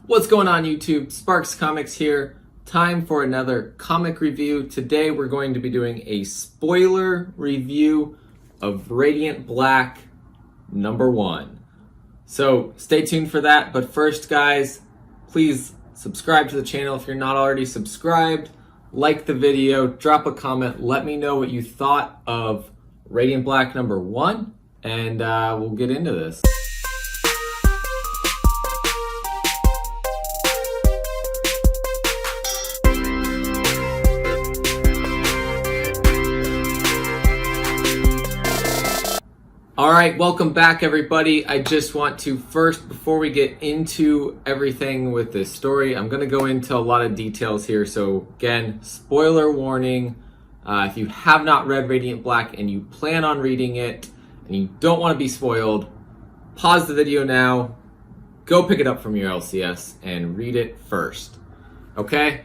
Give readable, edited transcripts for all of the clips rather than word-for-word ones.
What's going on YouTube? Sparks Comics here. Time for another comic review. Today we're going to be doing a spoiler review of Radiant Black #1. So stay tuned for that. But first guys, please subscribe to the channel if you're not already subscribed. Like the video, drop a comment, let me know what you thought of Radiant Black #1, and we'll get into this. All right, welcome back everybody. I just want to first, before we get into everything with this story, I'm gonna go into a lot of details here. So again, spoiler warning. If you have not read Radiant Black and you plan on reading it and you don't wanna be spoiled, pause the video now, go pick it up from your LCS and read it first, okay?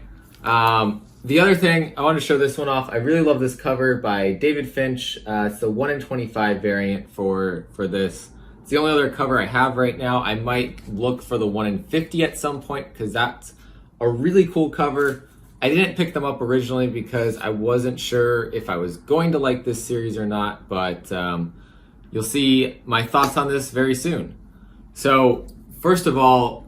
The other thing, I want to show this one off. I really love this cover by David Finch. It's the 1 in 25 variant for this. It's the only other cover I have right now. I might look for the 1 in 50 at some point because that's a really cool cover. I didn't pick them up originally because I wasn't sure if I was going to like this series or not, but you'll see my thoughts on this very soon. So first of all,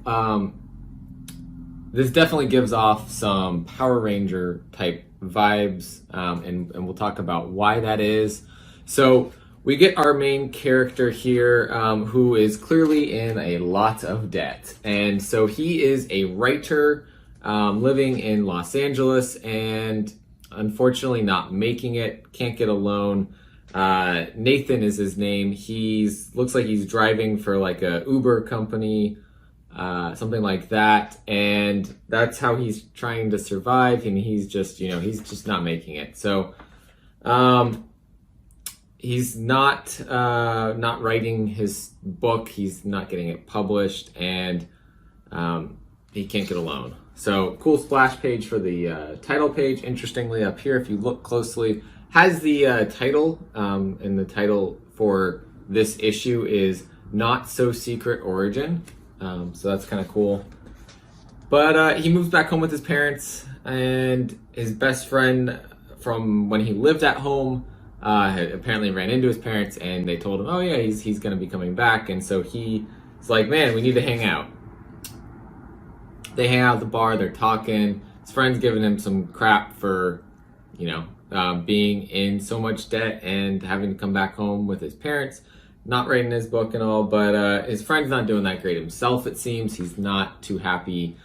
this definitely gives off some Power Ranger type vibes, and we'll talk about why that is. So we get our main character here, who is clearly in a lot of debt. And so he is a writer living in Los Angeles and unfortunately not making it, can't get a loan. Nathan is his name. Looks like he's driving for like a Uber company, something like that, and that's how he's trying to survive, and he's just not making it. So he's not writing his book, he's not getting it published, and he can't get a loan. So cool splash page for the title page. Interestingly, up here, if you look closely, has the title, and the title for this issue is Not So Secret Origin. So that's kind of cool. But he moves back home with his parents, and his best friend from when he lived at home had apparently ran into his parents, and they told him, oh yeah, he's going to be coming back. And so he's like, man, we need to hang out. They hang out at the bar, they're talking. His friend's giving him some crap for, being in so much debt and having to come back home with his parents. Not writing his book and all, but his friend's not doing that great himself, it seems. He's not too happy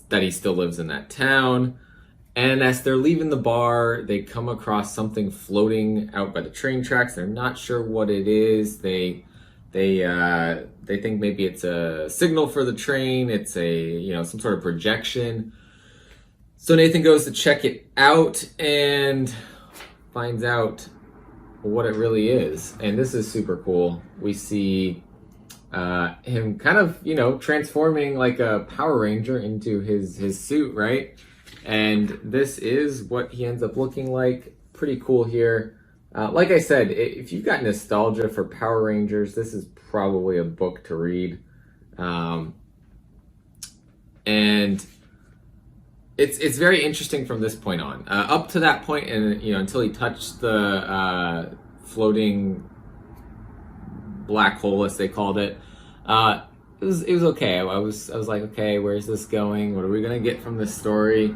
that he still lives in that town. And as they're leaving the bar, they come across something floating out by the train tracks. They're not sure what it is. They think maybe it's a signal for the train. It's some sort of projection. So Nathan goes to check it out and finds out what it really is, and this is super cool. We see him kind of transforming like a Power Ranger into his suit, right? And this is what he ends up looking like. Pretty cool here. Like I said, if you've got nostalgia for Power Rangers, this is probably a book to read. And it's very interesting from this point on. Up to that point, and until he touched the floating black hole, as they called it, it was okay. I was like, okay, where's this going? What are we gonna get from this story?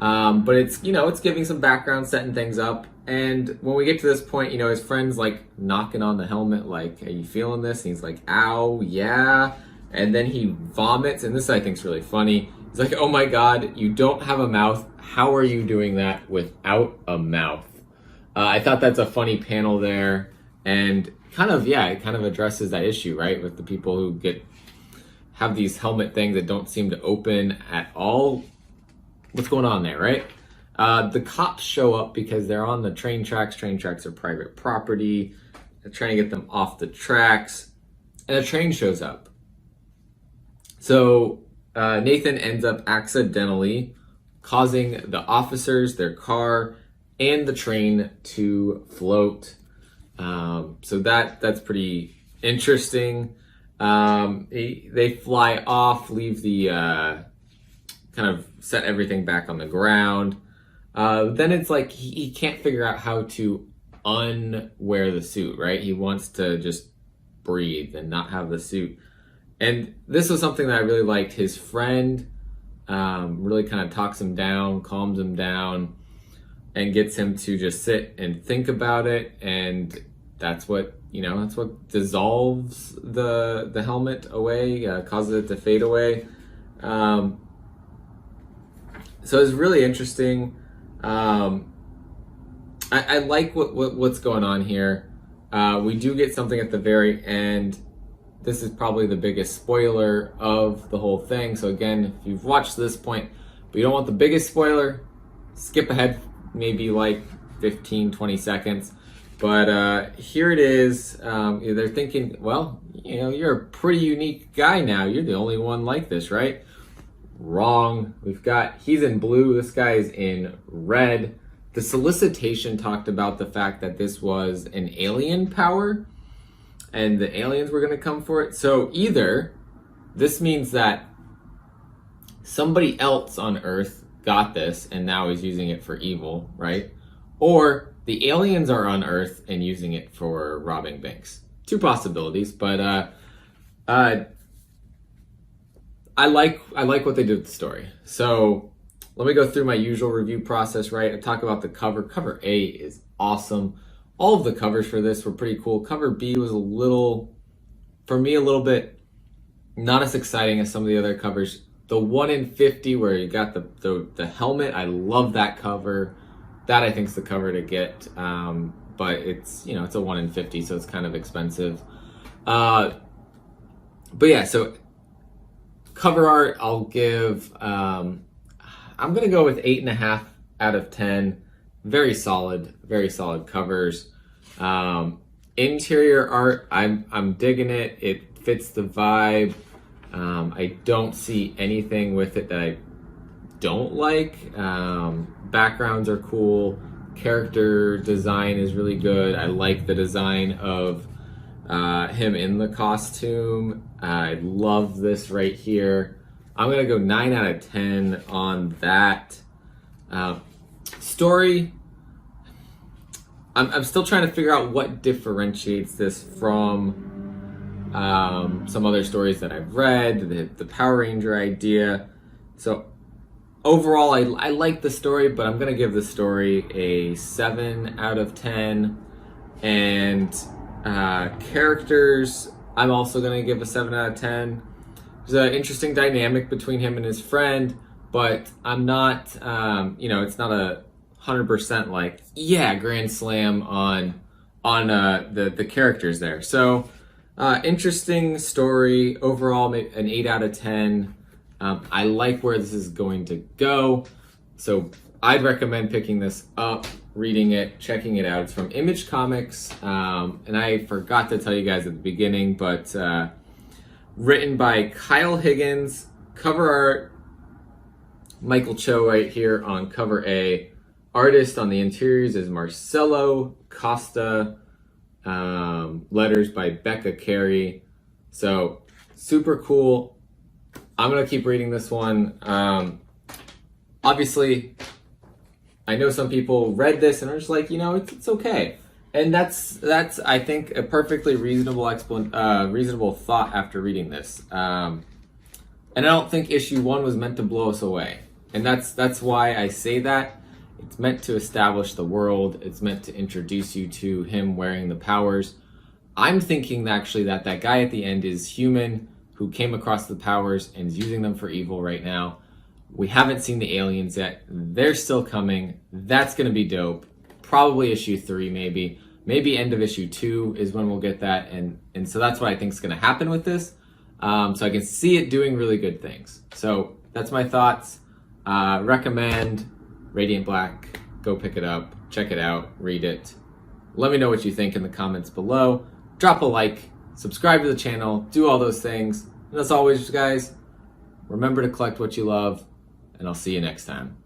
But it's it's giving some background, setting things up. And when we get to this point, his friend's like knocking on the helmet, like, are you feeling this? And he's like, ow, yeah. And then he vomits, and this I think is really funny. He's like, oh my God, you don't have a mouth. How are you doing that without a mouth? I thought that's a funny panel there, and it kind of addresses that issue, right? With the people who have these helmet things that don't seem to open at all. What's going on there, right? The cops show up because they're on the train tracks. Train tracks are private property. They're trying to get them off the tracks, and a train shows up. So Nathan ends up accidentally causing the officers, their car, and the train to float. So that's pretty interesting. They fly off, leave the kind of set everything back on the ground. Then it's like he can't figure out how to unwear the suit, right? He wants to just breathe and not have the suit. And this was something that I really liked. His friend really kind of talks him down, calms him down, and gets him to just sit and think about it. And that's what, that's what dissolves the helmet away, causes it to fade away. So it's really interesting. I like what's going on here. We do get something at the very end. This is probably the biggest spoiler of the whole thing. So again, if you've watched this point, but you don't want the biggest spoiler, skip ahead maybe like 15, 20 seconds. But here it is. They're thinking, well, you're a pretty unique guy now. You're the only one like this, right? Wrong. He's in blue. This guy's in red. The solicitation talked about the fact that this was an alien power and the aliens were going to come for it. So either this means that somebody else on Earth got this and now is using it for evil, right? Or the aliens are on Earth and using it for robbing banks. Two possibilities, but I like what they did with the story. So let me go through my usual review process, right? I talk about the cover. Cover A is awesome. All of the covers for this were pretty cool. Cover B was for me, a little bit not as exciting as some of the other covers. The 1 in 50 where you got the helmet, I love that cover. That I think is the cover to get, but it's it's a 1 in 50, so it's kind of expensive. But yeah, so cover art, I'll give. I'm gonna go with 8.5 out of 10. Very solid covers. Interior art, I'm digging it. It fits the vibe. I don't see anything with it that I don't like. Backgrounds are cool. Character design is really good. I like the design of him in the costume. I love this right here. I'm gonna go 9 out of 10 on that. Story, I'm still trying to figure out what differentiates this from some other stories that I've read, the Power Ranger idea. So overall, I like the story, but I'm gonna give the story a 7 out of 10. And characters, I'm also gonna give a 7 out of 10. There's an interesting dynamic between him and his friend, but I'm not, it's not a 100% like, yeah, grand slam on the characters there. So interesting story overall, an 8 out of 10. I like where this is going to go, so I'd recommend picking this up, reading it, checking it out. It's from Image Comics, and I forgot to tell you guys at the beginning, but written by KYLE Higgins, cover art, Michale Cho right here on cover A. Artist on the interiors is Marcelo Costa, letters by Becca Carey. So super cool. I'm gonna keep reading this one. Obviously, I know some people read this and are just like, it's okay. And that's I think a perfectly reasonable reasonable thought after reading this. And I don't think issue 1 was meant to blow us away. And that's why I say that. It's meant to establish the world. It's meant to introduce you to him wearing the powers. I'm thinking actually that guy at the end is human who came across the powers and is using them for evil right now. We haven't seen the aliens yet. They're still coming. That's going to be dope. Probably issue 3 maybe. Maybe end of issue 2 is when we'll get that. And so that's what I think is going to happen with this. So I can see it doing really good things. So that's my thoughts. Recommend Radiant Black. Go pick it up. Check it out. Read it. Let me know what you think in the comments below. Drop a like. Subscribe to the channel. Do all those things. And as always, guys, remember to collect what you love. And I'll see you next time.